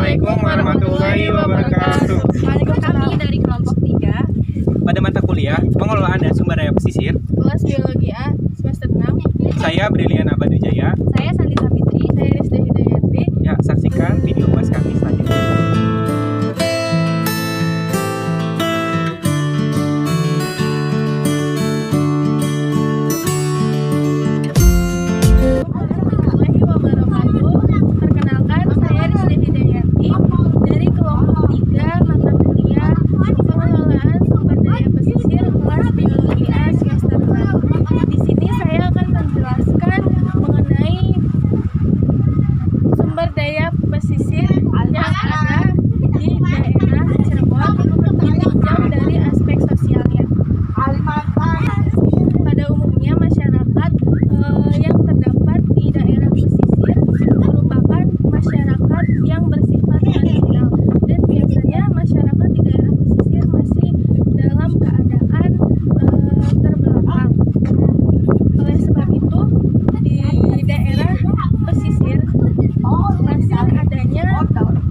Assalamualaikum warahmatullahi wabarakatuh. Kami dari kelompok 3 Pada mata kuliah Pengelolaan dan Sumber Daya Pesisir, kelas biologi A semester 6. saya Brilian Abadujaya. Saya Santi Sapitri. Saya Rizda Hidayati. Ya, saksikan video UAS kami selanjutnya. Assalamualaikum wabarakatuh. Perkenalkan, saya Rizda Hidayati dari kelompok 3 mata kuliah Pengelolaan Sumber Daya Pesisir kelas biologi A semester 6. Di sini saya akan menjelaskan mengenai sumber daya pesisir yang ada di daerah Cirebon ditinjau dari aspek sosialnya. Pada umumnya masyarakat yang terdapat di daerah pesisir merupakan masyarakat yang bersifat marginal, dan biasanya masyarakat di daerah pesisir masih dalam keadaan terbelakang. Oleh sebab itu, di daerah pesisir masih adanya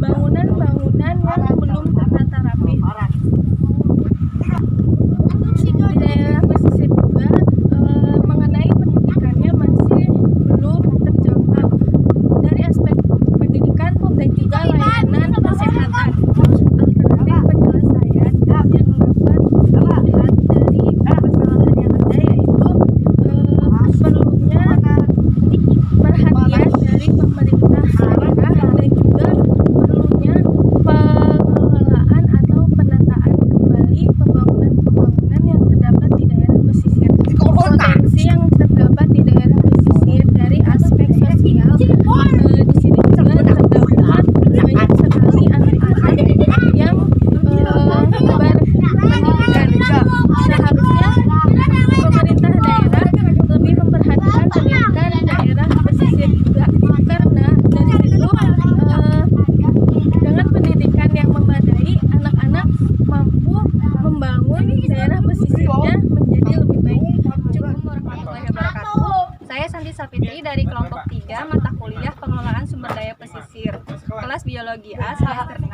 bangunan-bangunan yang belum tertata rapi. Di daerah pesisir juga mengenai pendidikannya masih belum terjangkau dari aspek pendidikan dan juga layanan kesehatan. Alternatif penyelesaian yang dapat dilihat dari permasalahan yang ada yaitu perlunya perhatian dari pemerintah daerah dan juga perlunya pengelolaan atau penataan kembali pembangunan-pembangunan yang terdapat di daerah pesisir. Potensi yang terdapat di daerah pesisir dari aspek sosial, di sini juga terdapat banyak sekali anak-anak yang berpendidikan. Seharusnya pemerintah daerah lebih memperhatikan pendidikan daerah pesisir juga, karena dari situ dengan pendidikan yang memadai anak-anak mampu membangun daerah pesisirnya menjadi lebih baik. Warahmatullahi wabarakatuh. Saya Santi Sapitri dari kelompok 3 mata kuliah Pengelolaan Sumber Daya Pesisir kelas biologi A semester 6.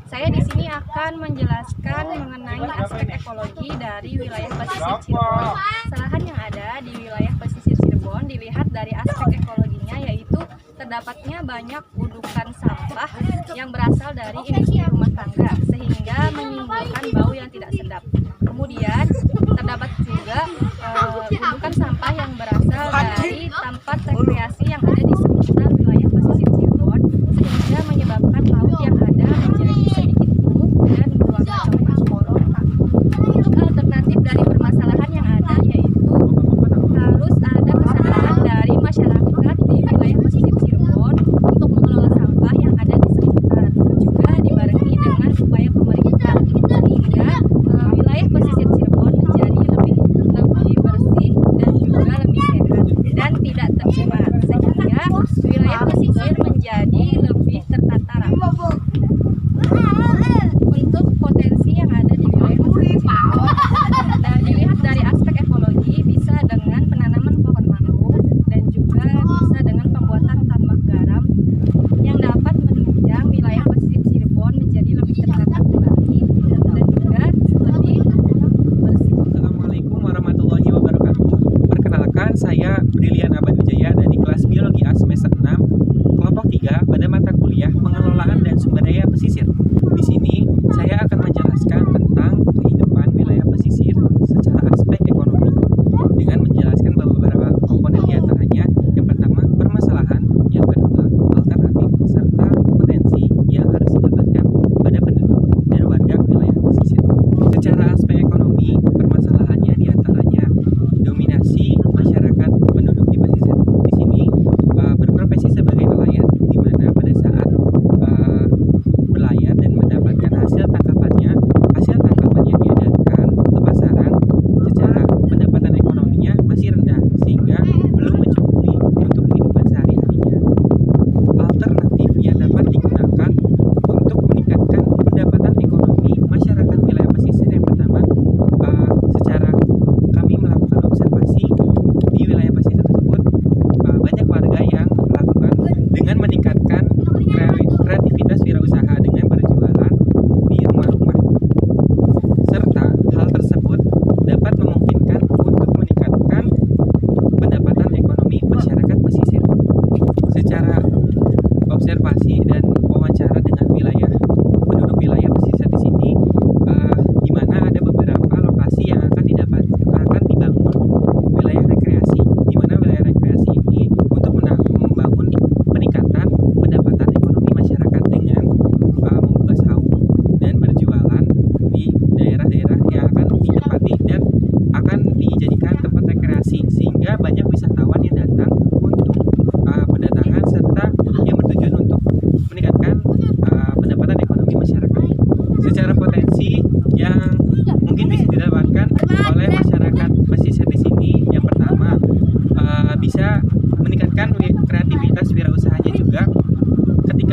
Saya di sini akan menjelaskan mengenai aspek ekologi dari wilayah pesisir Cirebon. Lahan yang ada di wilayah pesisir Cirebon dilihat dari aspek ekologinya, yaitu terdapatnya banyak gundukan sampah yang berasal dari industri rumah tangga sehingga menimbulkan bau yang tidak sedap. Kemudian terdapat juga gundukan sampah yang berasal dari tempat rekreasi yang ada di sekitar wilayah pesisir Cirebon sehingga menyebabkan laut yang ada menjadi sedikit buruk dan berwarna coklat porosa. Untuk alternatif dari permasalahan yang ada yaitu harus ada kesadaran dari masyarakat di wilayah pesisir Cirebon untuk mengelola sampah yang ada di sekitar, juga dibarengi dengan upaya pemerintah sehingga wilayah pesisir Cirebon menjadi lebih bersih dan juga lebih sehat dan tidak tercemar, sehingga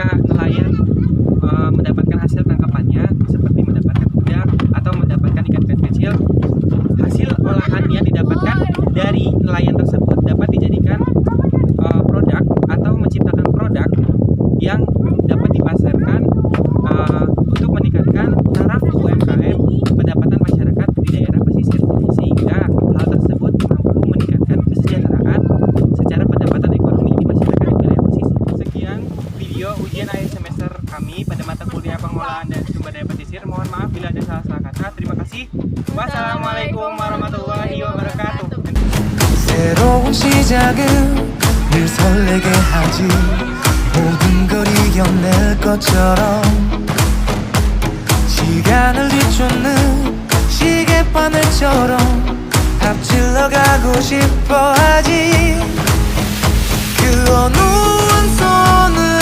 jika nelayan mendapatkan hasil tangkapannya seperti mendapatkan udang atau mendapatkan ikan-ikan kecil, hasil olahan yang didapatkan dari nelayan tersebut dapat dijadikan produk atau menciptakan produk yang dapat dipasarkan untuk meningkatkan taraf UMKM pendapatan masyarakat di daerah pesisir, sehingga hal tersebut mampu meningkatkan kesejahteraan secara pendapatan ekonomi di masyarakat di wilayah pesisir. Sekian video ujian akhir semester kami pada mata kuliah pengelolaan dan sumber daya pesisir. Mohon maaf bila ada salah-salah kata. Terima kasih. Wassalamualaikum warahmatullahi wabarakatuh. 새로운 시작은 늘 설레게 하지 모든 걸 이겨낼 것처럼 시간을 뒤쫓는 시계바늘처럼 앞질러 가고 싶어 하지 그 어느 한 손을